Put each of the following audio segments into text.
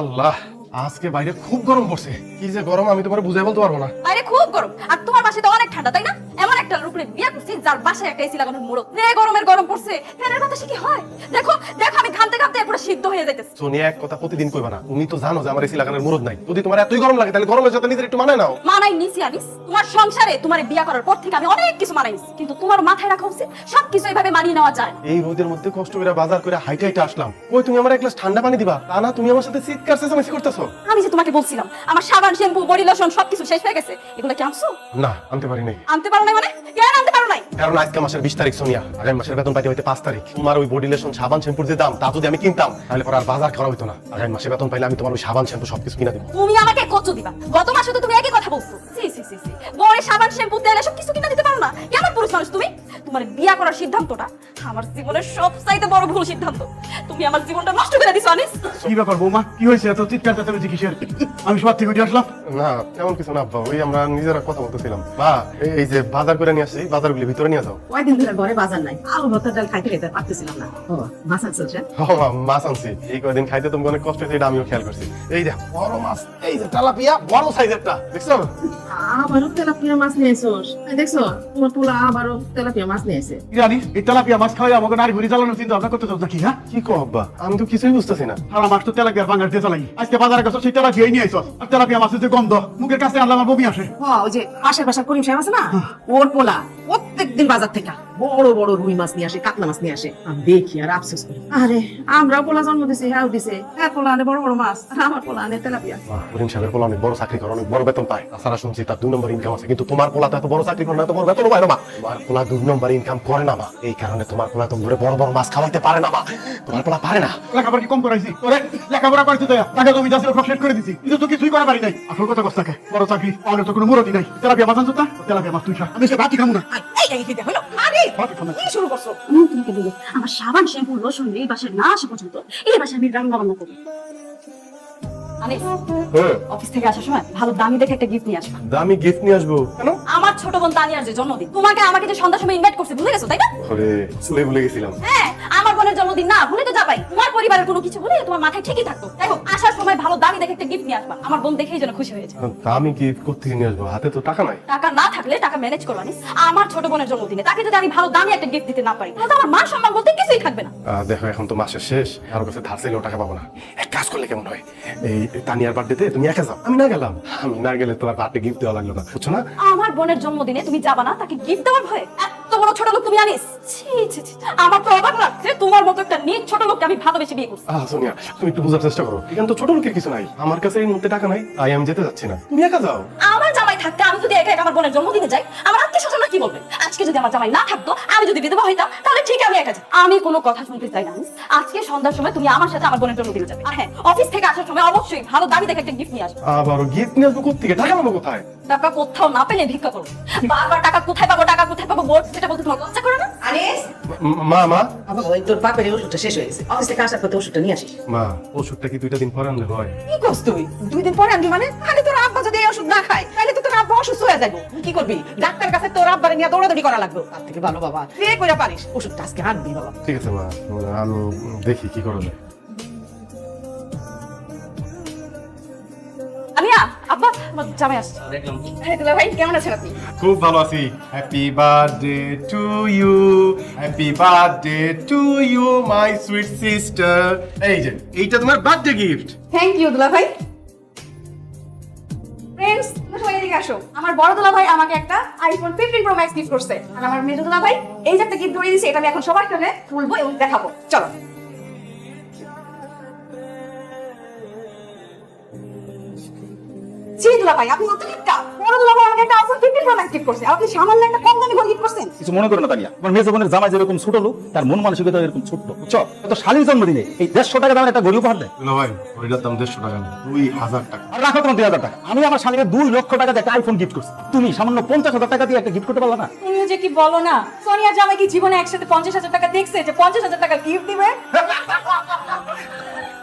আল্লাহ, আজকে বাইরে খুব গরম পড়ছে। কি যে গরম আমি তোমার বুঝাই বলতে পারবো না। আরে খুব গরম, আর তোমার বাসায় তো অনেক ঠান্ডা, তাই না? এমন একটা উপরে বিয়ে করছি যার বাসায় একটা এসি লাগানোর মুরত নেই। গরমের গরম পড়ছে, ফ্যানের বাতাসে কি হয়? দেখো দেখো, আমি ঘামতে ঘামতে পুরো সিদ্ধ হয়ে যাইতেছি। সোনিয়া, এক কথা প্রতিদিন কইবা না। তুমি তো জানো যে আমার এসি লাগানোর মুরত নাই। যদি তোমার এতই গরম লাগে তাহলে গরমের সাথে নিজের একটু মানায় নাও। মানাই নিছি আনিস, তোমার সংসারে তোমার বিয়ে করার পর থেকে আমি অনেক কিছু মানাই নিছি, কিন্তু তোমার মাথায় রাখা উচিত সবকিছু এইভাবে মানিয়ে নেওয়া যায়। এই রোদের মধ্যে কষ্ট করে বাজার করে হাইটে হাইটে আসলাম। ওই তুমি আমার এক গ্লাস ঠান্ডা পানি দিবা, তা না তুমি আমার সাথে চিৎকার চেঁচামেচি করতেছো। আমি যে তোমাকে বলছিলাম আমার সাবান, শ্যাম্পু, বডি লোশন সবকিছু শেষ হয়ে গেছে, এগুলো কি আনছো? না, আনতে পারি নাই। আনতে পারো নাই মানে? কেন আনতে পারো নাই? কারণ আজকে মাসের 20 তারিখ সোনিয়া, আগামী মাসের বেতন পাইতে হইতে 5 তারিখ। তোমার ওই বডি লোশন, সাবান, শ্যাম্পুর যে দাম তা যদি আমি কিনতাম তাহলে পরে আর বাজার করা হইতো না। আগামী মাসে বেতন পাইলে আমি তোমার ওই সাবান, শ্যাম্পু সবকিছু কিনা দেবো। তুমি আমাকে কত দিবা? গত মাসে তো তুমি একই কথা বলছো। সি সি সি সি, বড় সাবান, শ্যাম্পু, তেল এসব কিছু কিনা দিতে পারো না? কেমন পুরুষ মানুষ তুমি? তোমার বিয়ে করার সিদ্ধান্তটা আমার জীবনের সবচাইতে বড় ভুল সিদ্ধান্ত। তুমি আমার জীবনটা নষ্ট করে দিছো আনিস। কি ব্যাপার বৌমা, কি হয়েছে এত চিৎকার চেঁচামেচি কিসের? আমি সবার থেকে উঠে আসলাম। না, তেমন কিছু না আব্বা, ওই আমরা নিজেরা কথা বলতেছিলাম। বা এই যে বাজার করে নিয়ে আসছি, বাজারগুলি ভিতরে নিয়ে যাও। কয়দিন ধরে ঘরে বাজার নাই, আলু ভর্তা ডাল খাইতে খেতে পারতেছিলাম না। ও মাছ আনছো? ও মা, মাছ আনছি। এই কয়দিন খাইতে তুমি অনেক কষ্ট হয়েছে, এটা আমিও খেয়াল করছি। এই দেখ বড় মাছ, এই যে তেলাপিয়া, বড় সাইজেরটা, দেখছো? আবারও তেলাপিয়া মাছ নিয়ে এসোস? দেখছো তোমার পোলা আবারও তেলাপিয়া মাছ নিয়ে এসে। জানি এই তেলাপিয়া মাছ খাওয়াই আমাকে নারী ঘুরি চালানোর চিন্তা ভাবনা করতে চাও নাকি? হ্যাঁ, কি কো আব্বা, আমি তো কিছুই বুঝতেছি না। সারা মাছ তো তেলাপিয়ার বাঙার দিয়ে চালাই। আজকে বাজারে গেছো, সেই তেলাপিয়াই নিয়ে আইসো। আর তেলাপিয়া মাছের যে গন্ধ, মুখের কাছে আনলে আমার বমি আসে। ওই যে পাশের বাসার করিম সাহেব আছে না, ওর পোলা প্রত্যেকদিন বাজার থেকে বড় বড় রুই মাছ নিয়ে আসে, কাতলা মাছ নিয়ে আসে। আমি দেখি আর আফসোস করি, আরে আমরা পোলা জন্ম দিছি, হ্যাঁ দিছে, হ্যাঁ পোলা আনে বড় বড় মাছ, আর আমার পোলা আনে তেলাপিয়া। করিম সাহেবের পোলা অনেক বড় চাকরি করে, অনেক বড় বেতন পায়। তাছাড়া শুনছি তার 2 নম্বর ইনকাম আছে, কিন্তু তোমার পোলা তো এত বড় চাকরি করে না, এত বড় বেতন পায় না মা। তোমার পোলা 2 নম্বর ইনকাম করে না মা, এই কারণে তোমার পোলা তো ঘুরে বড় বড় মাছ খাওয়াইতে পারে না মা। তোমার পোলা পারে না। লেখাপড়া কি কম করাইছি? ওরে লেখাপড়া করাইছি তো, টাকা জমি যা ছিল সব শেষ করে দিছি, কিন্তু তো কিছুই করা পারি নাই। আসল কথা কষ্ট থাকে, বড় চাকরি অনেক তো কোনো মুরতি নাই। তেলাপিয়া মাছ আনছো তা? তেলাপিয়া মাছ তুই খা, আমি সে বাকি খাবো না। এই কি হলো? আরে বাকি খাবো না। কি শুরু করছো? তোমাকে বলি, আমার সাবান, শ্যাম্পু, লোশন এই বাসায় না আসা পর্যন্ত এই বাসায় আমি রান্না বান্না করি। আনিস, অফিস থেকে আসার সময় ভালো দামি দেখে একটা গিফট নিয়ে আসবা। দামি গিফট নিয়ে আসবো কেন? আমার ছোট বোন তানিয়ার যে জন্মদিন, তোমাকে আমাকে যে সন্ধ্যার সময় ইনভাইট করছে, ভুলে গেছো তাই না? আরে চলে ভুলে গেছিলাম। হ্যাঁ, আমার বোনের জন্মদিন না ভুলে তো যাবাই। তোমার পরিবারের কোনো কিছু হলে তোমার মাথায় ঠিকই থাকতো। দেখো, আসার সময় ভালো দামি দেখে একটা গিফট নিয়ে আসবা, আমার বোন দেখেই যেন খুশি হয়েছে। দামি গিফট কোত্থেকে নিয়ে আসবো? হাতে তো টাকা নাই। টাকা না থাকলে টাকা ম্যানেজ করো আনিস। আমার ছোট বোনের জন্মদিনে তাকে যদি আমি ভালো দামি একটা গিফট দিতে না পারি, তাহলে আমার মান সম্মান বলতে কিছুই থাকবে না। দেখো, এখন তো মাসের শেষ, কারোর কাছে ধার চাইলেও টাকা পাবো না। এক কাজ করলে কেমন হয়, এই তানিয়ার বার্থডেতে তুমি একা যাও, আমি না গেলাম। আমি না গেলে তোমার বার্থডে গিফট দেওয়া লাগলো না, বুঝছো না? আমার বোনের জন্মদিনে তুমি যাবা না, তাকে গিফট দেওয়ার ভয়ে? এত বড় ছোট লোক তুমি আনিস? ছি ছি ছি, আমার তো অবাক লাগছে, তোমার মতো একটা নিজ ছোট লোককে আমি ভালোবেসে বিয়ে করছি। সোনিয়া, তুমি একটু বোঝার চেষ্টা করো। এখানে তো ছোট লোকের কিছু নাই, আমার কাছে এই মুহূর্তে টাকা নাই, তাই আমি যেতে যাচ্ছি না। তুমি একা যাও। আমার জামাই থাকতে আমি যদি একা একা আমার বোনের জন্মদিনে যাই, আমার আত্মীয় স্বজনরা কি বলবে? আজকে যদি আমার জামাই না থাকতো, আমি যদি বিধবা হইতাম, তাহলে ঠিক আমি একা যাই। আমি কোনো কথা শুনতে চাই না আনিস। আজকে সন্ধ্যার সময় তুমি আমার সাথে আমার বোনের জন্মদিনে যাবে। আর হ্যাঁ, অফিস থেকে আসার সময় অবশ্যই ভালো দামি দেখে একটা গিফট নিয়ে আসবে। আবারও গিফট নিয়ে আসবো কোত্থেকে? টাকা পাবো কোথায়? টাকা কোথাও না পেলে ভিক্ষা করো। বারবার টাকা কোথায় পাবো, টাকা কোথায় পাবো বল, সেটা বলতে তোমার লজ্জা করে না? আনিস, মা মা ওই তোর বাপের ওষুধটা শেষ হয়ে গেছে, অফিস থেকে আসার পথে ওষুধটা নিয়ে আসিস। মা, ওষুধটা কি 2টা দিন পরে আনলে হয়? কি করছ তুই? 2 দিন পরে আনবি মানে? আরে তোর আব্বা যদি এই ওষুধ না খায়, তাহলে তো তোর আব্বা অসুস্থ হয়ে যাবে। কি করবি? ডাক্তার কাছে তোর আব্বারে নিয়ে দৌড়াদৌড়ি করা লাগবে। তার থেকে ভালো বাবা যে কইরা পারিস ওষুধটা আজকে আনবি বাবা। ঠিক আছে মা, আমি দেখি কি করা যায়। আমিয়া, আব্বা, আমার জামাই আসছে। হ্যাঁ, দুলা ভাই কেমন আছেন আপনি? খুব ভালো আছি। Happy birthday to you, happy birthday to you my sweet sister. এই যে এইটা তোমার বার্থডে গিফট। থ্যাংক ইউ দুলা ভাই। ফ্রেন্ডস, তোমরা সবাই এদিকে আসো। আমার বড় দুলা ভাই আমাকে একটা আইফোন 15 প্রো ম্যাক্স গিফট করছে, আর আমার মেজো দুলা ভাই এই যে একটা গিফট ধরিয়ে দিয়েছে, এটা আমি এখন সবার সামনে খুলবো এবং দেখাবো। চলো। জি দুলা ভাই, আপনি কত গিফট? বড় দুলা ভাই আমাকে একটা আইফোন 15 প্রো ম্যাক্স গিফট করছে, আপনি সামান্য একটা কম দামি ফোন গিফট করছেন। কিছু মনে করো না তানিয়া, তোমার মেয়ে বোনের জামাই যেরকম ছোট লোক, তার মন মানসিকতা এরকম ছোট্ট, বুঝছো? তো শালীর জন্মদিনে এই 150 টাকা দামের একটা গরিব উপহার দেয়। না ভাই, ওইটার দাম 150 টাকা না, 2000 টাকা। আর রাখো তোমার 2000 টাকা। আমি আমার শালীকে 2 লক্ষ টাকা দিয়ে একটা আইফোন গিফট করছি, তুমি সামান্য 50,000 টাকা দিয়ে একটা গিফট করতে পারলা না? তুমি যে কি বলো না, সোনিয়া জামাই কি জীবনে একসাথে 50,000 টাকা দেখছে যে 50,000 টাকা গিফট দিবে?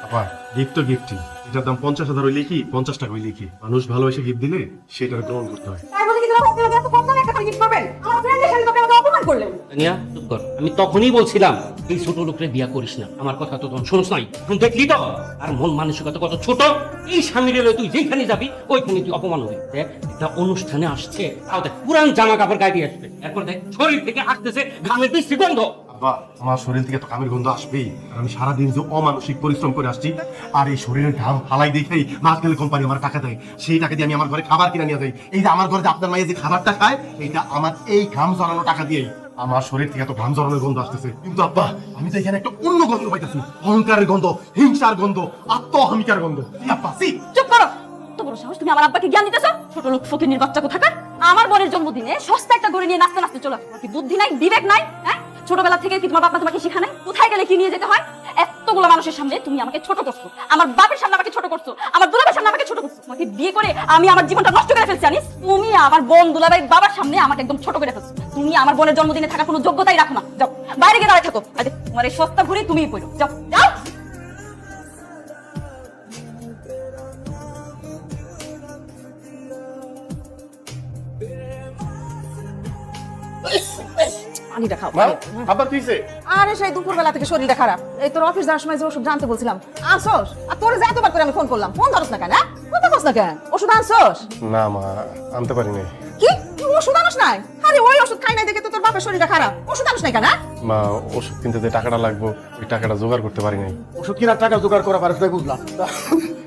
আপা, গিফট তো গিফটই, এটার দাম 50,000 হইলে কি 50 টাকা হইলে কি? মানুষ ভালোবেসে গিফট দিলে সেটা গ্রহণ করতে হয়। তাই বলে কি দুলা ভাই আপনি এত কম দামে একটা গিফট করবেন? আমার ফ্রেন্ডের সাথে আপনি আমাকে অপমান করলেন। তানিয়া চুপ কর, আমি তখনই বলছিলাম এই ছোট লোকরে বিয়া করিস না, আমার কথা তো তখন শুনস নাই, এখন দেখলি তো আর মন মানসিকতা কত ছোট। এই স্বামীর এলে তুই যেখানে যাবি ওইখানে তুই অপমান হবি। দেখ একটা অনুষ্ঠানে আসছে, তাও দেখ পুরান জামা কাপড় গায়ে দিয়ে আসবে, এরপর দেখ শরীর থেকে আসতেছে ঘামের বৃষ্টি গন্ধ। আব্বা আমার শরীর থেকে তো কামের গন্ধ আসবেই, আর আমি সারাদিন যে অমানসিক পরিশ্রম করে আসছি, আর এই শরীরের ঘাম ফালাই দেখেই মার্কেল কোম্পানি আমার টাকা দেয়, সেই টাকা দিয়ে আমি আমার ঘরে খাবার কিনে নিয়ে যাই। এই যে আমার ঘরে যে আপনার মায়ের যে খাবারটা খায়, এইটা আমার এই ঘাম জড়ানো টাকা দিয়েই। আমার শরীর থেকে এত ঘাম জড়ানোর গন্ধ আসতেছে, কিন্তু আব্বা আমি তো এখানে একটা অন্য গন্ধ পাইতেছি, অহংকারের গন্ধ, হিংসার গন্ধ, আত্ম অহমিকার গন্ধ। আব্বা সি চুপ করো। তো বড় সাহস, তুমি আমার আব্বাকে জ্ঞান দিতেছো? ছোট লোক ফকিনীর বাচ্চা কোথাকার। আমার বোনের জন্মদিনে সস্তা একটা গড়ি নিয়ে নাচতে নাচতে চলে আসো। তোমার কি বুদ্ধি নাই, বিবেক নাই? হ্যাঁ, ছোটবেলা থেকে কি তোমার বাবা তোমাকে শিখা নাই কোথায় গেলে কি নিয়ে যেতে হয়? এতগুলো মানুষের সামনে তুমি আমাকে ছোট করছো, আমার বাপের সামনে আমাকে ছোট করছো, আমার দুলাভাইয়ের সামনে আমাকে ছোট করছো। তোমাকে বিয়ে করে আমি আমার জীবনটা নষ্ট করে ফেলছি জানিস? তুমি আমার বোন দুলাভাই বাবার সামনে আমাকে একদম ছোট করে ফেলছো। তুমি আমার বোনের জন্মদিনে থাকার কোনো যোগ্যতাই রাখো না। যাও বাইরে গিয়ে দাঁড়ায় থাকো। আরে তোমার এই সস্তা ঘুরি তুমিই পড়ো। যাও যাও। পানিটা খাও। মা আব্বা কি হইছে? আরে সেই দুপুরবেলা থেকে শরীরটা খারাপ। এই তোর অফিস যাওয়ার সময় যে ওষুধ জানতে বলছিলাম, আনছস? আর তোর যে এতবার করে আমি ফোন করলাম, ফোন ধরস না কেন? কথা কস না কেন? ওষুধ আনছস? না মা আনতে পারি নাই। কি তুই ওষুধ আনস নাই? আরে ওই ওষুধ খাই নাই দেখে তো তোর বাপের শরীরটা খারাপ। ওষুধ আনস নাই কেন? মা ওষুধ কিনতে যে টাকাটা লাগবে ওই টাকাটা জোগাড় করতে পারি নাই। ওষুধ কিনার টাকা জোগাড় করা পারছ নাই বুঝলাম।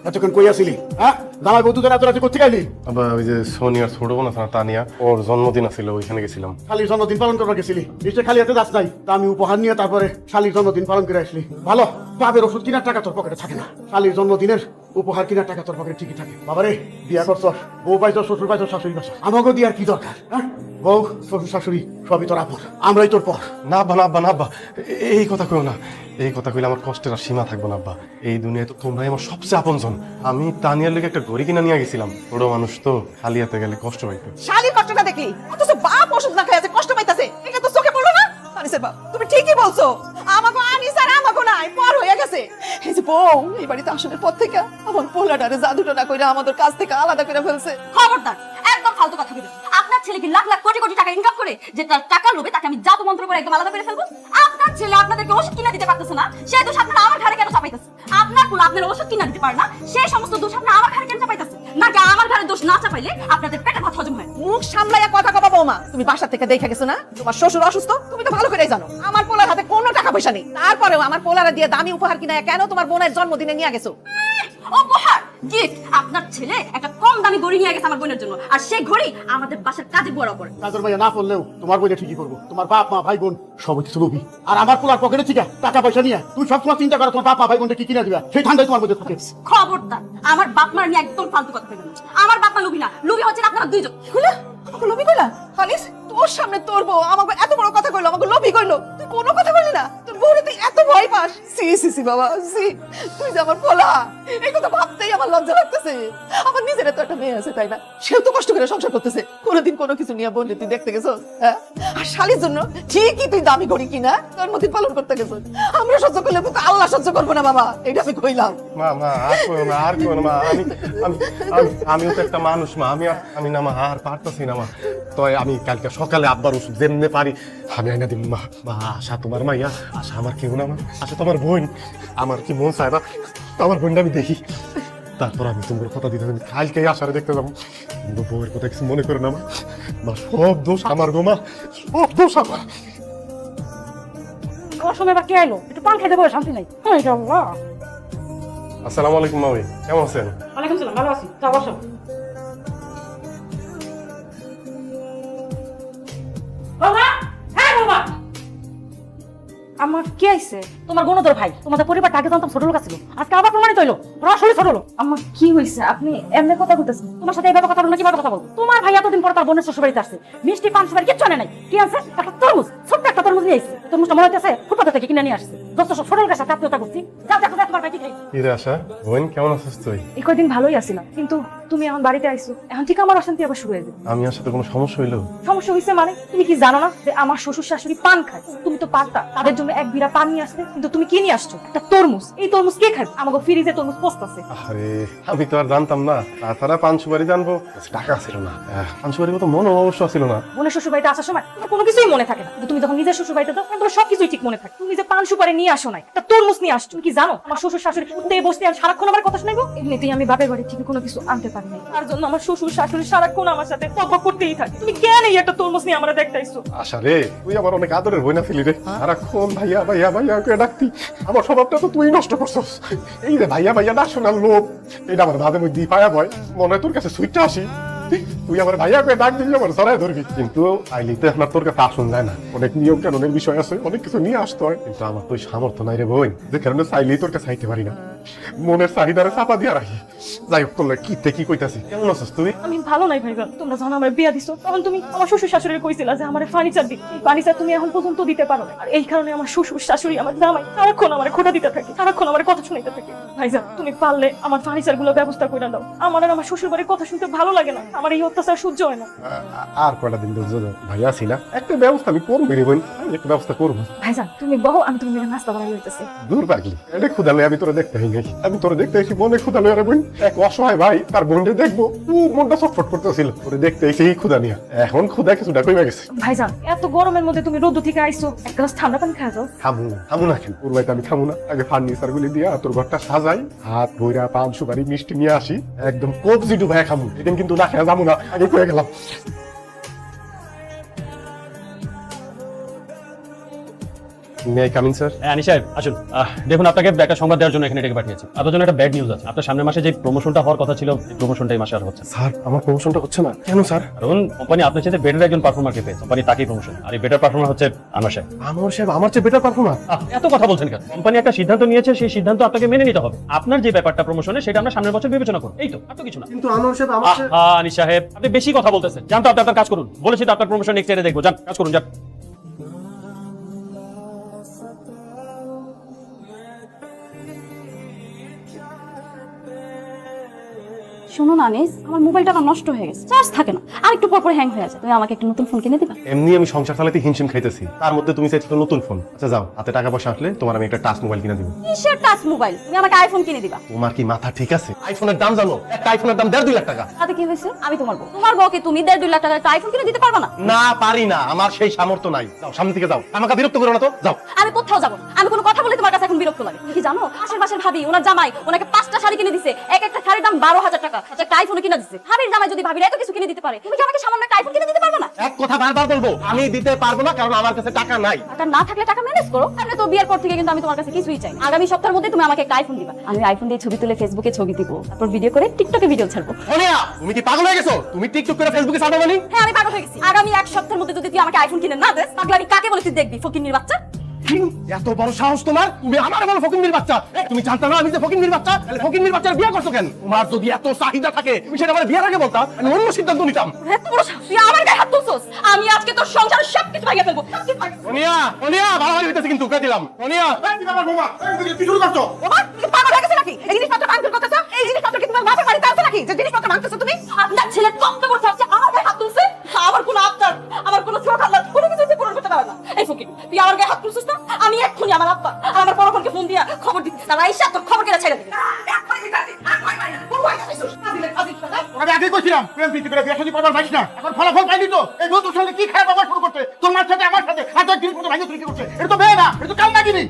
এতক্ষণ কই আসিলি? হ্যাঁ, দামাই বন্ধু এত রাতে কোথায় গেলি? আবার ওই যে সোনিয়ার ছোট বোন আছে না তানিয়া, ওর জন্মদিন ছিল, ওইখানে গেছিলাম। শালির জন্মদিন পালন করবার গেছিলি? নিশ্চয় খালি হাতে যাস নাই। তা আমি উপহার নিয়ে তারপরে শালির জন্মদিন পালন করে আসলি। ভালো, বাপের ওষুধ কিনার টাকা তোর পকেটে থাকে না, শালির জন্মদিনের উপহার কিনার টাকা তোর পকেটে ঠিকই থাকে। বাবারে বিয়া করছ, বউ পাইছ, শ্বশুর পাইছ, শাশুড়ি পাইছ, আমাকে দিয়ে আর কি দরকার? হ্যাঁ, বউ শ্বশুর শাশুড়ি সবই তোর আপন, আমরাই তোর পর। না আব্বা না আব্বা না আব্বা, এই কথা কইও না। এই কথা কইলে আমার কষ্টের আর সীমা থাকবো না আব্বা। এই দুনিয়ায় তো তোমরাই আমার সবচেয়ে আপনজন। আমি তানিয়ার লেগে একটা ঘড়ি কিনা নিয়ে গেছিলাম, ছোট মানুষ তো খালি হাতে গেলে কষ্ট পাইতো। শালির কষ্টটা দেখলি, অথচ বাপ ওষুধ না খাই আছে কষ্ট পাইতাছে। এটা তো চোখে পড়লো না? আনিসের বাপ, তুমি ঠিকই বলছো। আমাকে আনিস আর আমাকে নাই, পর হয়ে গেছে। এই যে বউ এই বাড়িতে আসনের পর থেকে আমার পোলাটারে জাদুটা কইরা আমাদের কাছ থেকে আলাদা করে ফেলছে। খবরদার, একদম ফালতু কথা বলবেন। আপনার ছেলে কি লাখ লাখ কোটি কোটি টাকা ইনকাম করে যে তার টাকা লোভে তাকে আমি জাদু মন্ত্র করে একদম আলাদা করে ফেলবো? আপনার ছেলে আপনাদেরকে ওষুধ কিনে দিতে পারতেছে না, সে দোষ আপনারা আমার ঘাড়ে কেন চাপাইতেছে? আপনার পোলা আপনার ওষুধ কিনে দিতে পারে না, সেই সমস্ত দোষ আপনারা আমার ঘাড়ে কেন চাপাইতেছে? নাকি আমার ঘাড়ে দোষ না চাপাইলে আপনাদের পেটে ভাত হজম হয়? মুখ সামলাইয়া কথা কবা বৌমা। তুমি বাসা থেকে দেখে গেছো না তোমার শ্বশুর অসুস্থ? তুমি তো ভালো করেই জানো আমার পোলার হাতে কোনো টাকা পয়সা নেই। তারপরেও আমার পোলারা দিয়ে দামি উপহার কিনা কেন তোমার বোনের জন্মদিনে নিয়ে গেছো? উপহার, গিফট। আপনার ছেলে একটা কম দামি ঘড়ি নিয়ে গেছে আমার বোনের জন্য, আর সেই ঘড়ি আমাদের বাসার কাজে বুয়ারা পড়ে। কাজের ভাইয়া না করলেও তোমার বইটা ঠিকই করবো। তোমার বাপ মা ভাই বোন সবাই কিছু লোভী, আর আমার পোলার পকেটে ঠিক টাকা পয়সা নিয়ে তুই সবসময় চিন্তা করো তোমার বাপ মা ভাই বোনটা কি কিনে দিবা, সেই ঠান্ডায় তোমার মধ্যে থাকে। খবরদার, আমার বাপ মার নিয়ে একদম ফালতু কথা বলবেন না। আমার বাপ মা লুবি না, লুবি হচ্ছেন আপনারা দুইজন। খুলে আমাকে লোভী কইলা? হালিস তোর সামনে তোর বউ আমাকে এত বড় কথা কইলো, আমাকে লোভী কইলো, তুই কোনো কথা বললি না? তোর বউরে তুই এত ভয় পাস? সি সি সি বাবা সি, তুই যে আমার পোলা, এই কথা ভাবতেই আমার লজ্জা লাগতেছে। আমার নিজের তো একটা মেয়ে আছে তাই না, সেও তো কষ্ট করে সংসার করতেছে, কোনোদিন কোনো কিছু নিয়ে বললে তুই দেখতে গেছো? হ্যাঁ, আর শালির জন্য ঠিকই তুই দামি করি কিনা জন্মদিন পালন করতে গেছো। আমরা সহ্য করলে কিন্তু আল্লাহ সহ্য করবো না বাবা, এটা আমি কইলাম। মা মা আর কইও না, আর কইও না মা। আমিও তো একটা মানুষ মা, আমি না মা আর পারতাছি না মা। তো আমি কালকে সকালে আব্বার ওষুধ যেমনে পারি আমি আইনা দিম মা। মা আশা তোমার মাইয়া, আশা আমার কেউ না মা, আশা তোমার বোন। আমার কি মন চায় না আমার বোনটা আমি দেখি, তারপর আমি তোমার কথা দিতে আমি কালকে আশারে দেখতে যাবো। কিন্তু বউয়ের কথা কিছু মনে করে না মা, মা সব দোষ আমার গো মা, সব দোষ আমার। আমার সময় বা কে আইলো? একটু পান খাইতে বলে শান্তি নাই। হ্যাঁ এটা আল্লাহ। আসসালামু আলাইকুম মামি, কেমন আছেন? ওয়ালাইকুম সালাম, ভালো আছি। তা বসো। বাবা, হ্যাঁ বাবা। আমার কে আইছে? তোমার গুণধর ভাই। তোমাদের পরিবারটা আগে জানতাম ছোট লোক ছিল, আজকে আবার প্রমাণিত হইলো আসলে ছোট লোক। আমার কি হয়েছে? আপনি এমনি কথা বলতেছেন? তোমার সাথে এইভাবে কথা বলবো না, কিভাবে কথা বলবো? তোমার ভাই এতদিন পর তার বোনের শ্বশুর বাড়িতে আসছে, মিষ্টি পান সুপারি কিচ্ছু আনে নাই। কি আছে? একটা তরমুজ, ছোট্ট একটা তরমুজ নিয়ে আসছে। তরমুজটা মনে হইতেছে ফুটপাথ থেকে কিনে নিয়ে আসছে। যত সব ছোট লোকের সাথে আত্মীয়তা করছি। যাও দেখো তোমার ভাই কি খাইছে। কি রে আশা, বোন কেমন আছিস তুই? এই কয়দিন ভালোই আছিলাম, কিন্তু তুমি এখন বাড়িতে আইছো, এখন ঠিক আমার অশান্তি আবার শুরু হয়ে যাবে। আমি আর সাথে কোনো সমস্যা হইলো? সমস্যা হয়েছে মানে? তুমি কি জানো না যে আমার শ্বশুর শাশুড়ি পান খায়? তুমি তো পারতা তাদের জন্য এক বিড়া পান নিয়ে আসতে, কিন্তু কিন্তু তুমি কি নিয়ে আসছো? একটা তরমুজ। এই তরমুজ কে খাবে? আমাকে ফ্রিজে তরমুজ পোস্তাছে। আরে আমি তো আর জানতাম না, তাছাড়া পান সুপারি জানবো, টাকা ছিল না। পান সুপারির মতো মন অবশ্য ছিল না। বোনের শ্বশুর বাড়িতে আসার সময় তোমার কোনো কিছুই মনে থাকে না, কিন্তু তুমি যখন নিজের শ্বশুর বাড়িতে যাও তোমার সবকিছুই ঠিক মনে থাকে। তুমি যে পান সুপারি নিয়ে আসো নাই, একটা তরমুজ নিয়ে আসছো। তুমি কি জানো আমার শ্বশুর শাশুড়ি উঠতে বসতে আর সারাক্ষণ আমার কথা শুনাইবো? এমনিতেই আমি বাপের বাড়ি থেকে কোনো কিছু আনতে পারি নাই, তার জন্য আমার শ্বশুর শাশুড়ি সারাক্ষণ আমার সাথে তর্ক করতেই থাকে। তুমি কেন এই একটা তরমুজ নিয়ে আমরা দেখতেইছো? আশা রে, তুই আমার অনেক আদরের বই না ছিলি রে। সারাক্ষণ ভাইয়া ভাইয়া ভাইয়া করে ডাকতি, আমার স্বভাবটা তো তুই নষ্ট করছস। এই যে ভাইয়া ভাইয়া না শোনার লোভ, এটা আমার মাঝে মধ্যে পায়া ভয় মনে হয় তোর কাছে সুইটটা আসি। তুই আমার ভাইয়া করে ডাক দিবি, আমার সরাই ধরবি, কিন্তু আইলিতে আপনার তোর কাছে আসুন যায় না। অনেক নিয়ম কানুনের বিষয় আছে, অনেক কিছু নিয়ে আসতে হয়, কিন্তু আমার তো সামর্থ্য নাই রে বই, যে কারণে চাইলেই তোর কাছে আইতে পারি না। মনের চাহিদারে চাপা দিয়া রাখি। যাই হোক, তোর কি কইতাছি, কেমন আছিস তুই? আমি ভালো নাই ভাইবা। তোমরা যখন আমার বিয়া দিছো তখন তুমি আমার শ্বশুর শাশুড়ি কইছিলা যে আমার ফার্নিচার দিতে। এই ফার্নিচার তুমি এখন পর্যন্ত দিতে পারো না, আর এই কারণে আমার শ্বশুর শাশুড়ি আমার জামাই সারাক্ষণ আমার খোটা দিতে থাকে, সারাক্ষণ আমার কথা শুনাইতে থাকে। ভাইজান তুমি পারলে আমার ফার্নিচার গুলো ব্যবস্থা করে দাও। আমার আর আমার শ্বশুর বাড়ির কথা শুনতে ভালো লাগে না, আমার এই অত্যাচার সহ্য হয় না। আর কয়টা দিন ধৈর্য ধর, ভাইয়া আছি না, একটা ব্যবস্থা আমি করবো রে বোন, আমি একটা ব্যবস্থা করবো। ভাইজান তুমি বহো, আমি তুমি নাস্তা বানাই লইতেছি। দূর পাগলি, এটা ক্ষুদা লই, আমি তোরা দেখতে হই নাই, আমি তোরা দেখতে এসে মনে ক্ষুদা লই। আরে বোন, এক অসহায় ভাই তার বোনকে দেখবো, খুব মনটা ছটফট করতেছিল, তোরে দেখতে এসে এই ক্ষুদা নিয়া। এখন ক্ষুদা কিছুটা কমে গেছে। ভাইজান এত গরমের মধ্যে তুমি রোদ থেকে আইছো, এক গ্লাস ঠান্ডা পানি খাওয়া যাও। খামু না কেন, ওর বাড়িতে আমি খামু না। আগে ফার্নিচার গুলি দিয়া তোর ঘরটা সাজাই, হাত বইরা পান সুপারি মিষ্টি নিয়ে আসি, একদম কবজি ডুবাই খামু। এদিন কিন্তু না খেয়ে যাবো না, আগে কয়ে গেলাম। May I coming sir? আনি সাহেব আসুন। দেখুন, আপনাকে একটা সংবাদ দেওয়ার জন্য এখানে ডেকে পাঠিয়েছি। আপনার জন্য একটা ব্যাড নিউজ আছে। আপনার সামনের মাসে যে প্রমোশনটা হওয়ার কথা ছিল, এই প্রমোশনটা এই মাসে আর হচ্ছে না। স্যার, আমার প্রমোশনটা হচ্ছে না কেন স্যার? কারণ কোম্পানি আপনার সাথে বেটার একজন পারফর্মারকে পেয়েছে, কোম্পানি তাকেই প্রমোশন। আর এই বেটার পারফর্মার হচ্ছে আনোয়ার সাহেব। আনোয়ার সাহেব আমার চেয়ে বেটার পারফর্মার? এত কথা বলছেন কেন? কোম্পানি একটা সিদ্ধান্ত নিয়েছে, সেই সিদ্ধান্ত আপনাকে মেনে নিতে হবে। আপনার যে ব্যাপারটা প্রমোশনে, সেটা আমরা সামনের বছর বিবেচনা করব। এই তো, আর তো কিছু না। কিন্তু আনোয়ার সাহেব আমার চেয়ে- আনি সাহেব, আপনি বেশি কথা বলতেছেন। জান তো, আপনি আপনার কাজ করুন। বলেছি তো আপনার প্রমোশন নেক্সট ইয়ারে দেখবো। যান, কাজ করুন, যান। শোনো না আনিস, আমার মোবাইলটা না নষ্ট হয়ে গেছে, চার্জ থাকে না, আর একটু পর পর হ্যাং হয়ে যায়। তুমি আমাকে একটা নতুন ফোন কিনে দিবা? এমনি আমি সংসার চালাতে হিমশিম খাইতেছি, তার মধ্যে তুমি চাইছো নতুন ফোন। আচ্ছা যাও, হাতে টাকা পয়সা আসলে তোমার আমি একটা টাচ মোবাইল কিনে দিব। কিসের টাচ মোবাইল? তুমি আমাকে আইফোন কিনে দিবা? তোমার কি মাথা ঠিক আছে? আইফোনের দাম জানো? একটা আইফোনের দাম 1.5-2 লাখ টাকা। তাতে কি হয়েছে? আমি তোমার বউ, তোমার বউকে তুমি 1.5-2 লাখ টাকার একটা আইফোন কিনে দিতে পারবা না? না, পারি না, আমার সেই সামর্থ্য নাই। যাও, সামনে থেকে যাও, আমাকে বিরক্ত করো না তো, যাও। আমি কোথাও যাবো না। আমি কোনো কথা বলে তোমার কাছে এখন বিরক্ত লাগে। তুমি কি জানো, আশেপাশের ভাবি ওনার জামাই ওনাকে 5টা শাড়ি কিনে দিছে, এক একটা শাড়ির দাম 12,000 টাকা, একটা আইফোন কিনে দিছে। ভাবির জামাই যদি ভাবির এত কিছু কিনে দিতে পারে, তুমি কি আমাকে সামান্য একটা আইফোন কিনে দিতে পারবে না? এক কথা বারবার বলবো, আমি দিতে পারবো না, কারণ আমার কাছে টাকা নাই। টাকা না থাকলে টাকা ম্যানেজ করো। তাহলে তো বিয়ের পর থেকে কিন্তু আমি তোমার কাছে কিছুই চাই না। আগামী সপ্তাহের মধ্যে তুমি আমাকে একটা আইফোন দিবা। আমি আইফোন দিয়ে ছবি তুলে ফেসবুকে ছবি দিব, তারপর ভিডিও করে টিকটকে ভিডিও ছাড়বো। সোনিয়া, তুমি কি পাগল হয়ে গেছো? তুমি টিকটক করে ফেসবুকে ছাড়বে মানে? হ্যাঁ, আমি পাগল হয়ে গেছি। আগামী এক সপ্তাহের মধ্যে যদি তুই আমাকে আইফোন কিনে না দেস, তাহলে আমি কাকে বলে তুই দেখবি? ফকিন্নির বাচ্চা। এত বড় সাহস তোমার? তুমি আমার বড় ফকিন্নির বাচ্চা? তুমি জানতা না আমি যে ফকিন্নির বাচ্চা? তাহলে ফকিন্নির বাচ্চার বিয়ে করছো কেন? তোমার যদি এত চাহিদা থাকে, তুমি সেটা আমার বিয়ের আগে বলতা, আমি অন্য সিদ্ধান্ত নিতাম। এত বড় সাহস, তুই আমার গায়ে হাত তুলছস? আমি আজকে তোর সংসারের সবকিছু ভাঙিয়ে ফেলবো। সোনিয়া, সোনিয়া, ভালোভাবে হইতেছে কিন্তু, উঠে দিলাম। সোনিয়া, আমার বৌমা, কি শুরু করছো? বাবা, তুমি পাগল হয়ে গেছো নাকি? এই জিনিসপত্র ভাঙতে করতেছ? এই জিনিসপত্র কি তোমার বাপের বাড়িতে আছে নাকি যে জিনিসপত্র ভাঙতেছো তুমি? আপনার ছেলে কত বড় সাহস, আমার গায়ে হাত তুলছে? আমার কোনো আবদার, আমার কোনো ছোট আল্লাহ কোনো কিছু তুই পূরণ করতে পারে না। এই ফকির, তুই আমার গায়ে হাত তুলছিস না? আমি এক্ষুনি আমার আব্বা আর আমার বড় বোনকে ফোন দিয়া খবর দিচ্ছি, তারা এসে তোর খবর কেটে ছেড়ে দেবে। আমি আগে কইছিলাম প্রেম প্রীতি করে বিয়ে শাদী করবার পাইস না, এখন ফলাফল পাইলি তো। এই নতুন সঙ্গে কি খারাপ ব্যবহার শুরু করতে, তোমার সাথে আমার সাথে হাত ধরে জিনিসপত্র ভাঙিয়ে তুই কি করছে? এটা তো বেয়ে না, এটা তো কাল নাগিনি।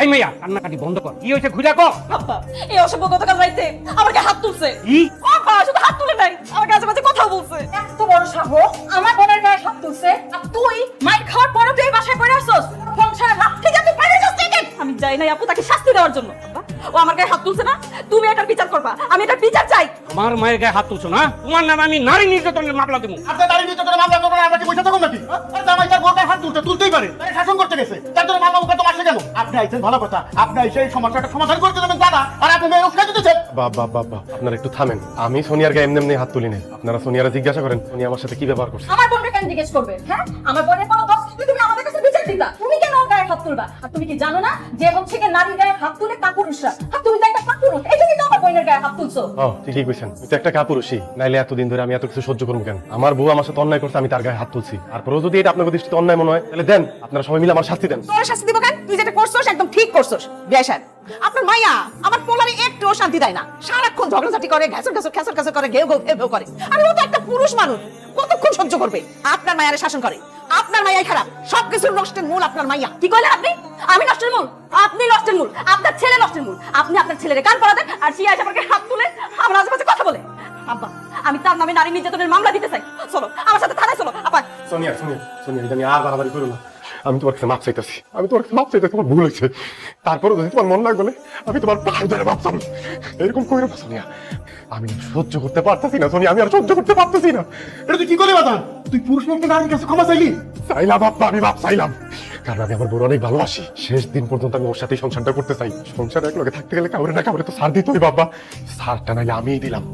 এই মেয়া, কান্নাকাটি বন্ধ কর। কি হয়েছে ঘুরে কর। আব্বা, এই অসভ্য গতকাল রাইতে আমার গায়ে হাত তুলছে। কি? আব্বা, শুধু হাত তুলে নাই, আমার কাছে মাঝে কথাও বলছে। এত বড় সাহস, আমার বোনের গায়ে হাত তুলছে, আর তুই মাইর খাওয়ার পরে তুই এই বাসায় পড়ে আসছস? সংসারে হাত থেকে তুই বাইরে যাস থেকে? আমি যাই নাই আপু তাকে শাস্তি দেওয়ার জন্য। আব্বা, ও আমার গায়ে হাত তুলছে না, তুমি এটার বিচার করবা। আমি এটার বিচার চাই। আমার মায়ের গায়ে হাত তুলছো না? তোমার নামে আমি নারী নির্যাতনের মামলা দেবো। আপনার দাঁড়িয়ে নিতে তোরা মামলা করবেন, আমরা কি বসে থাকুন নাকি? আর জামাই তার বোরকার হাত তুলতেই পারে, তাই শাসন করতে গেছে, তার জন্য মামলা মুখে তো মাসে গেল। আপনি আইছেন ভালো কথা, আপনি এসে এই সমস্যাটা সমাধান করতে দেবেন দাদা, আর আপনি মেয়ে উস্কাই দিতেছেন। বাবা বাবা, আপনারা একটু থামেন। আমি সোনিয়ার গায়ে এমনি এমনি হাত তুলি নাই। আপনারা সোনিয়ারা জিজ্ঞাসা করেন সোনিয়া আমার সাথে কি ব্যবহার করছে। আমার বোনকে কেন জিজ্ঞেস করবে? হ্যাঁ, আমার বোনের কোনো দোষ নেই, তুমি আমাদের কাছে বিচার দিতা। তুমি কেন ওর গায়ে গায়ে হাত তুলবা। আর তুমি কি জানো না যে হচ্ছে কি নারীর গায়ে হাত তুলে কাপুরুষরা? আর তুমি তো একটা কাপুরুষ, এই জন্যই তো আমার বোনের গায়ে হাত তুলছো। ও ঠিকই কইছেন, তুই একটা কাপুরুষই, নাইলে এতদিন ধরে আমি এত কিছু সহ্য করবো কেন? আমার বউ আমার সাথে অন্যায় করছে, আমি তার গায়ে হাত তুলছি। তারপরেও যদি এটা আপনার দৃষ্টিতে অন্যায় মনে হয় তাহলে দেন, আপনারা সবাই মিলে আমার শাস্তি দেন। তোর শাস্তি দিব কেন? তুই যেটা করছস একদম ঠিক করছস। বেশার আপনার মাইয়া আমার পোলারে একটুও শান্তি দেয় না, সারাক্ষণ ঝগড়াঝাটি করে, ঘ্যাসর ঘ্যাসর খ্যাসর খ্যাসর করে, ঘেউ ঘেউ ঘেউ ঘেউ করে। আরে ও তো একটা পুরুষ মানুষ, কতক্ষণ সহ্য করবে? আপনার মায়ারে শাসন করে, আপনার মায়াই খারাপ, সবকিছুর নষ্টের মূল আপনার মাইয়া। কি কইলেন আপনি? আমি নষ্টের মূল? আপনি নষ্টের মূল, আপনার ছেলে নষ্টের মূল। আপনি আপনার ছেলেরে কান পড়া দেন আর সে এসে আমাকে হাত তুলে আমার আশেপাশে কথা বলে। আব্বা, আমি তার নামে নারী নির্যাতনের মামলা দিতে চাই। চলো আমার সাথে থানায় চলো। আপা সোনিয়া সোনিয়া সোনিয়া, এটা নিয়ে আর বাড়াবাড়ি করো না। আমি তোমার কাছে মাপ চাইতেছি, আমি তোমার কাছে মাপ চাইতেছি, তোমার ভুল হয়েছে। তারপরে যদি তোমার মন না গলে আমি তোমার পায়ে ধরে মাপ চাবো। এরকম করে না সোনিয়া, আমি সহ্য করতে পারতেছি না সোনিয়া, আমি আর সহ্য করতে পারতেছি না। এটা তুই কি করলি বাদান? তুই পুরুষ মুক্ত নারীর কাছে ক্ষমা চাইলি? চাইলাম বাপ্পা, আমি বাপ চাইলাম, কারণ আমি আমার বোন অনেক ভালোবাসি। শেষ দিন পর্যন্ত আমি ওর সাথেই সংসারটা করতে চাই। সংসার এক লগে থাকতে গেলে কাউরে না কাউরে তো সার দিতই বাবা। সারটা নাইলে আমিই দিলাম।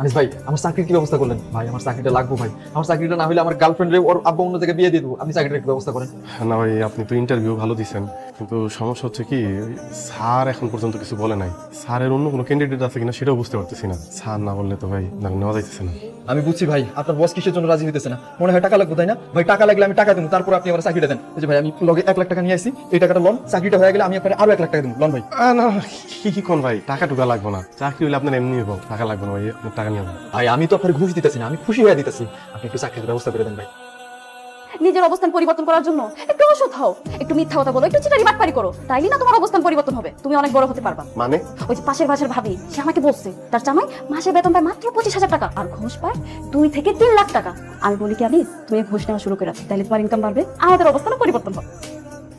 আনিস ভাই, আমার চাকরির কি ব্যবস্থা করলেন? ভাই আমার চাকরিটা লাগবো ভাই, আমার চাকরিটা না হলে আমার গার্লফ্রেন্ডে ওর আব্বা অন্য জায়গায় বিয়ে দিয়ে দেবো। আপনি চাকরিটা একটু ব্যবস্থা করেন। না ভাই, আপনি তো ইন্টারভিউ ভালো দিচ্ছেন, কিন্তু সমস্যা হচ্ছে কি, স্যার এখন পর্যন্ত কিছু বলে নাই। স্যারের অন্য কোনো ক্যান্ডিডেট আছে কিনা সেটাও বুঝতে পারতেছি না। স্যার না বললে তো ভাই নেওয়া যাইতেছে না। আমি বুঝছি ভাই, আপনার বস কিসের জন্য রাজি হইতেছে না, মনে হয় টাকা লাগবে, তাই না ভাই? টাকা লাগলে আমি টাকা দেবো, তারপর আপনি আমার চাকরিটা দেন। এই যে ভাই, আমি লগে 1 লাখ টাকা নিয়ে আসি, এই টাকাটা লোন, চাকরিটা হয়ে গেলে আমি আপনার আরো 1 লাখ টাকা দেবো। লোন ভাই। না কি কোন ভাই, টাকা টুকা লাগবে না, চাকরি হলে আপনার এমনি হবো, টাকা লাগবে না ভাই, আপনার টাকা নিয়ে যাবেন। ভাই আমি তো আপনার ঘুষ দিতেছি না, আমি খুশি হয়ে দিতেছি, আপনি একটু চাকরির ব্যবস্থা করে দেন ভাই। নিজের অবস্থান পরিবর্তন করার জন্য একটু অসৎ হও, একটু মিথ্যা কথা বলো, একটু চিটারি বাটপারি করো, তাইলে না তোমার অবস্থান পরিবর্তন হবে, তুমি অনেক বড় হতে পারবা। মানে ওই যে পাশের বাসার ভাবি, সে আমাকে বলছে তার জামাই মাসে বেতন পায় মাত্র 25,000 টাকা আর ঘুষ পায় 2 থেকে 3 লাখ টাকা। আমি বলি কি আনিস, তুমি ঘুষ নেওয়া শুরু করে দাও, তাহলে তোমার ইনকাম বাড়বে, আমাদের অবস্থান পরিবর্তন হবে।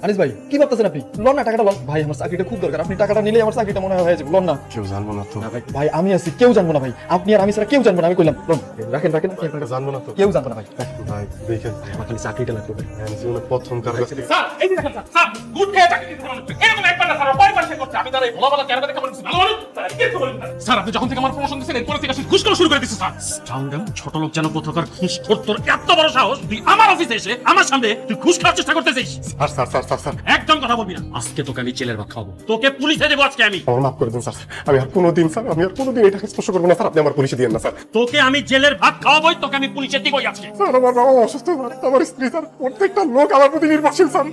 আনিস ভাই কি ভাবতেছেন আপনি? লোন না, টাকাটা লোন ভাই, আমার চাকরিটা খুব দরকার, আপনি টাকাটা নিলে আমার চাকরিটা মনে হয় হয়ে যাবে। লোন না। কেউ জানবো না তো না ভাই, ভাই আমি আছি, কেউ জানবো না ভাই, আপনি আর আমি ছাড়া কেউ জানবো না, আমি কইলাম লোন রাখেন রাখেন, আপনি আপনার জানবো না তো কেউ জানবো না ভাই। ভাই, দেখেন ভাই, আমার খালি চাকরিটা লাগবে ভাই। আমি জীবনে প্রথম কারো কাছ থেকে স্যার এই যে দেখেন স্যার, স্যার গুড খেয়ে চাকরি দিতে পারেন এরকম একবার না স্যার, পরিবার সে করছে। আমি তার এই ভোলা চেহারা দেখে মনে হচ্ছে ভালো মানুষ। স্যার কি বলেন স্যার, আপনি যখন থেকে আমার প্রমোশন দিয়েছেন এরপর থেকে ঘুষ করা শুরু করে দিয়েছে স্যার। স্কাউন্ডাল ছোট লোক যেন কোথাকার ঘুষ খোর, তোর এত বড় সাহস, তুই আমার অফিসে এসে আমার সামনে তুই ঘুষ খাওয়ার চেষ্টা করতেছিস। Sir sir sir sir sir একদম কথা বলবি না, আজকে তোকে আমি জেলের ভাত খাওয়াবো, তোকে পুলিশে দেবো আজকে আমি। আমার মাফ করে দিন স্যার, আমি আর কোনোদিন স্যার, আমি আর কোনোদিন এটাকে স্পর্শ করবো না স্যার, আপনি আমার পুলিশে দিয়েন না স্যার। তোকে আমি জেলের ভাত খাওয়াবোই, তোকে আমি পুলিশে দিবই আজকে। স্যার আমার বাবা অসুস্থ স্যার, আমার স্ত্রী স্যার, প্রত্যেকটা লোক আমার প্রতি নির্ভরশীল স্যার।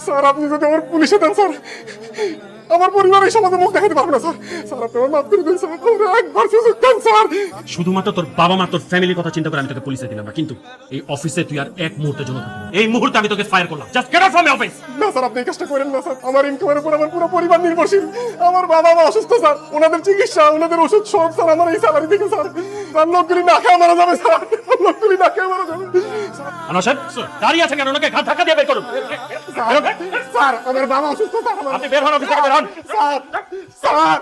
স্যার আপনি যদি আমার পুলিশে দেন স্যার, আমার পরিবার এই সমাজে মুখ দেখাতে পারবে না স্যার। স্যার আপনি আমার মাফ করে দিন স্যার, আমার একবার সুযোগ দেন স্যার। শুধুমাত্র তোর বাবা মা তোর ফ্যামিলির কথা চিন্তা করে আমি তোকে পুলিশে দিলাম না, কিন্তু এই অফিসে তুই আর এক মুহূর্তের জন্য থাকবি না। এই মুহূর্তে আমি তোকে ফায়ার করলাম, just get out from my office. না স্যার, আপনি এই কাজটা করেন না স্যার, আমার ইনকামের উপর আমার পুরো পরিবার নির্ভরশীল। আমার বাবা মা অসুস্থ স্যার, ওনাদের চিকিৎসা, ওনাদের ওষুধ সব স্যার আমার এই স্যালারি থেকে স্যার। স্যার লোকগুলি না খেয়ে মারা যাবে স্যার, লোকগুলি না খেয়ে মারা যাবে। আনোয়ার সাহেব দাঁড়িয়ে আছেন কেন? ওনাকে ঘাট ধাক্কা দিয়ে বের করুন। স্যার আমার বাবা অসুস্থ স্যার, আপনি বের হন, অফিস থেকে বের হন। স্যার স্যার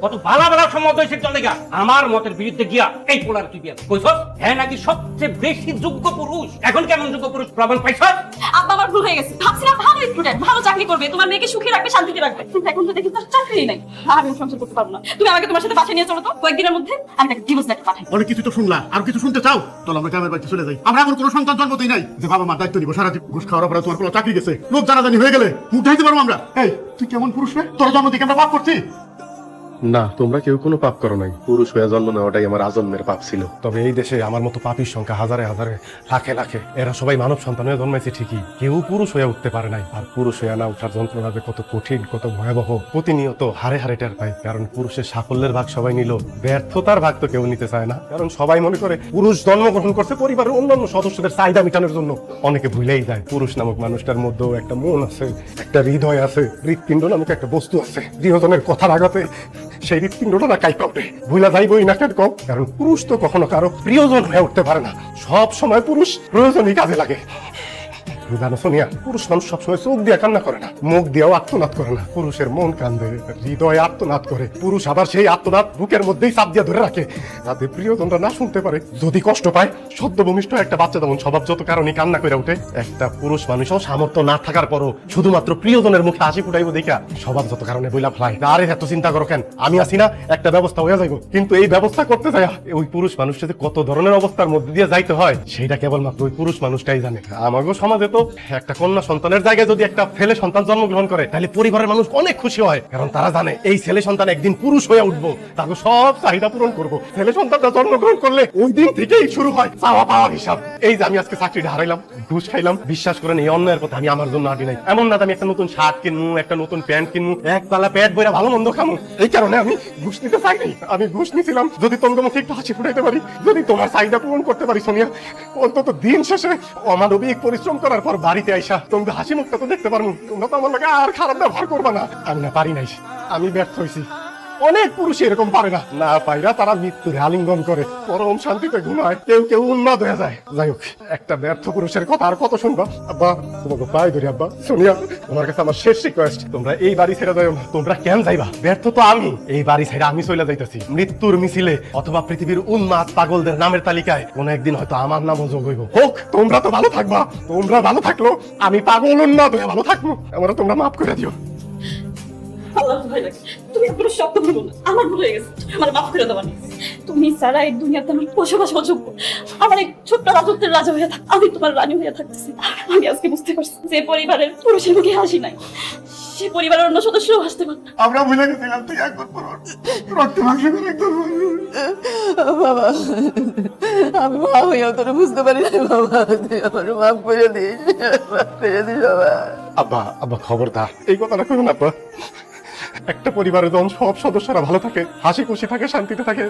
কত ভালো ভালো সম্মত হয়েছে চলে গা আমার মতের বিরুদ্ধে গিয়া এই পোলার তুই বিয়া কইছস। হ্যাঁ নাকি সবচেয়ে বেশি যোগ্য পুরুষ, এখন কেমন যোগ্য পুরুষ প্রমাণ পাইছস? আব্বা আমার ভুল হয়ে গেছে, ভাবছিলাম ভালো স্টুডেন্ট, ভালো চাকরি করবে, তোমার মেয়েকে সুখী রাখবে, শান্তিতে রাখবে, কিন্তু এখন তো দেখি তার চাকরি নেই। আমি সংসার করতে পারবো না, তুমি আমাকে তোমার সাথে বাসায় নিয়ে চলো তো, কয়েকদিনের মধ্যে আমি তাকে ডিভোর্স লেটার পাঠাই। অনেক কিছু তো শুনলা, আর কিছু শুনতে চাও? চলো আমরা গ্রামের বাড়িতে চলে যাই। আমরা এমন কোনো সন্তান জন্ম দিই নাই যে বাবা মা দায়িত্ব নিব। সারা জীবন ঘুষ খাওয়ার পরে তোমার কোনো চাকরি গেছে, লোক জানাজানি হয়ে গেলে মুখ ঢাইতে পারবো আমরা? এই তুই কেমন পুরুষ রে? তোর জন্ম দিকে আমরা পাপ করছি? না, তোমরা কেউ কোনো পাপ করো নাই। পুরুষ হয়ে জন্ম নেওয়াটাই আমার আজন্মের পাপ ছিল। তবে এই দেশে আমার মতো পাপীর সংখ্যা হাজারে হাজারে, লাখে লাখে। এরা সবাই মানব সন্তান হয়ে জন্মাইছে ঠিকই, কেউ পুরুষ হয়ে উঠতে পারে নাই। আর পুরুষ হয়ে না উঠার যন্ত্রণা যে কত কঠিন, কত ভয়াবহ, প্রতিনিয়ত হারে হারে টের পাই। কারণ পুরুষের সাফল্যের ভাগ সবাই নিল, ব্যর্থতার ভাগ তো কেউ নিতে চায় না। কারণ সবাই মনে করে পুরুষ জন্মগ্রহণ করছে পরিবারের অন্যান্য সদস্যদের চাহিদা মেটানোর জন্য। অনেকে ভুলেই যায় পুরুষ নামক মানুষটার মধ্যেও একটা মন আছে, একটা হৃদয় আছে, হৃৎপিণ্ড নামক একটা বস্তু আছে। প্রিয়জনের কথা লাগাতে সেই হৃৎপিণ্ডটা না কাইপা ওঠে, ভুলা যাইবই না কেন কম। কারণ পুরুষ তো কখনো কারো প্রিয়জন হয়ে উঠতে পারে না, সব সময় পুরুষ প্রয়োজনই কাজে লাগে। তুমি জানো সোনিয়া, পুরুষ মানুষ সবসময় চোখ দিয়ে কান্না করে না, মুখ দিয়েও আত্মনাদ করে না। পুরুষের মন কান্দে, হৃদয় আত্মনাদ করে। পুরুষ আবার সেই আত্মনাদ বুকের মধ্যেই চাপ দিয়ে ধরে রাখে, যাতে প্রিয়জনরা না শুনতে পারে। যদি কষ্ট পায়, সদ্য ভূমিষ্ঠ একটা বাচ্চা যেমন স্বভাবজত কারণে কান্না করে ওঠে, একটা পুরুষ মানুষও সামর্থ্য না থাকার পরও শুধুমাত্র প্রিয়জনের মুখে হাসি ফুটাইব দেখা স্বভাবজত কারণে বইলা ফেলায়। আরে এত চিন্তা করো কেন, আমি আছি না, একটা ব্যবস্থা হয়ে যাইব। কিন্তু এই ব্যবস্থা করতে যায় ওই পুরুষ মানুষটা যে কত ধরনের অবস্থার মধ্যে দিয়ে যাইতে হয়, সেটা কেবলমাত্র ওই পুরুষ মানুষটাই জানে। আমাগো সমাজে তো একটা কন্যা সন্তানের জায়গায় যদি একটা ছেলে সন্তান জন্মগ্রহণ করে, তাহলে পরিবারের মানুষ অনেক খুশি হয়, কারণ তারা জানে এই ছেলে সন্তান একদিন পুরুষ হয়ে উঠবো, তাকে সব চাহিদা পূরণ করবো। ছেলে সন্তানটা জন্মগ্রহণ করলে ওই দিন থেকেই শুরু হয় চাওয়া পাওয়ার হিসাব। এই যে আমি আজকে চাকরিটা হারাইলাম, ঘুষ খাইলাম, বিশ্বাস করেন এই অন্যায়ের কথা আমি আমার জন্য আটি নাই। এমন না আমি একটা নতুন শার্ট কিনবো, একটা নতুন প্যান্ট কিনবো, একতলা পেট বইরা ভালো মন্দ খামো, এই কারণে আমি ঘুষ নিতে চাই নাই। আমি ঘুষ নিছিলাম যদি তোমার মুখে একটু হাসি ফুটাইতে পারি, যদি তোমার চাহিদা পূরণ করতে পারি সোনিয়া। অন্তত দিন শেষে অমানবিক পরিশ্রম করার পর বাড়িতে আইসা তোমাদের হাসি মুখটা তো দেখতে পারবো। তোমরা তো আমার লাগে আর খারাপ ব্যবহার করবা না। আমি না পারি নাই, আমি ব্যর্থ হয়েছি। অনেক পুরুষ এরকম পারে না, না পাইরা তারা মৃত্যুর আলিঙ্গন করে পরম শান্তিতে ঘুমায়, কেউ কেউ উন্মাদ হয়ে যায়। যাই হোক, একটা ব্যর্থ পুরুষের কথা আর কত শুনবা। আব্বা তোমাকে পাই ধরি, আব্বা সোনিয়া তোমার কাছে আমার শেষ রিকোয়েস্ট, তোমরা এই বাড়ি ছেড়ে যাও না। তোমরা কেন যাইবা? ব্যর্থ তো আমি, এই বাড়ি ছেড়ে আমি চলে যাইতেছি মৃত্যুর মিছিলে, অথবা পৃথিবীর উন্মাদ পাগলদের নামের তালিকায় কোন একদিন হয়তো আমার নামও যোগ হইব। হোক, তোমরা তো ভালো থাকবা, তোমরা ভালো থাকলো আমি পাগল উন্মাদ হয়ে ভালো থাকবো। আমরা তোমরা মাফ করে দিও। আল্লাহ ভয় লাগে, তুমি পুরো শব্দ ভুলো না, আমার ভুল হয়ে গেছে, আমার মাফ করে দেওয়া নেই। তুমি সারা এই দুনিয়াতে আমার বসবাস অযোগ্য, আমার এক ছোট্ট রাজত্বের রাজা হয়ে থাক, আমি তোমার রানী হয়ে থাকতেছি। আমি আজকে বুঝতে পারছি যে পরিবারের পুরুষের মুখে হাসি নাই, সে পরিবারের অন্য সদস্যও হাসতে পারে। আমরা ভুলে গেছিলাম তুই একবার রক্ত মাংস করে একদম। বাবা, আমি মা হইয়াও তোর বুঝতে পারি না বাবা, তুই আমার মাফ করে দিস, মাফ করে দিস বাবা। আব্বা আব্বা খবরদার এই কথাটা করুন আব্বা। একটা পরিবারে যখন সব সদস্যরা ভালো থাকে, হাসি খুশি থাকে, শান্তিতে থাকে,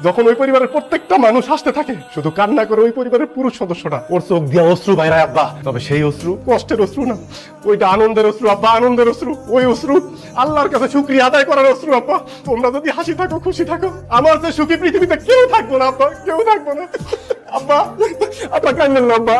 যখন ওই পরিবারের প্রত্যেকটা মানুষ হাসতে থাকে, শুধু কান্না করে ওই পরিবারের পুরুষ সদস্যটা, ওর চোখ দিয়ে অশ্রু বাইরায় আব্বা। তবে সেই অশ্রু কষ্টের অশ্রু না, ওইটা আনন্দের অশ্রু আব্বা, আনন্দের অশ্রু। ওই অশ্রু আল্লাহর কাছে শুকরিয়া আদায় করার অশ্রু আব্বা। তোমরা যদি হাসি থাকো, খুশি থাকো, আমার যে সুখী পৃথিবীতে কেউ থাকবো না আব্বা, কেউ থাকবো না। আব্বা আব্বা কান্দেন না আব্বা।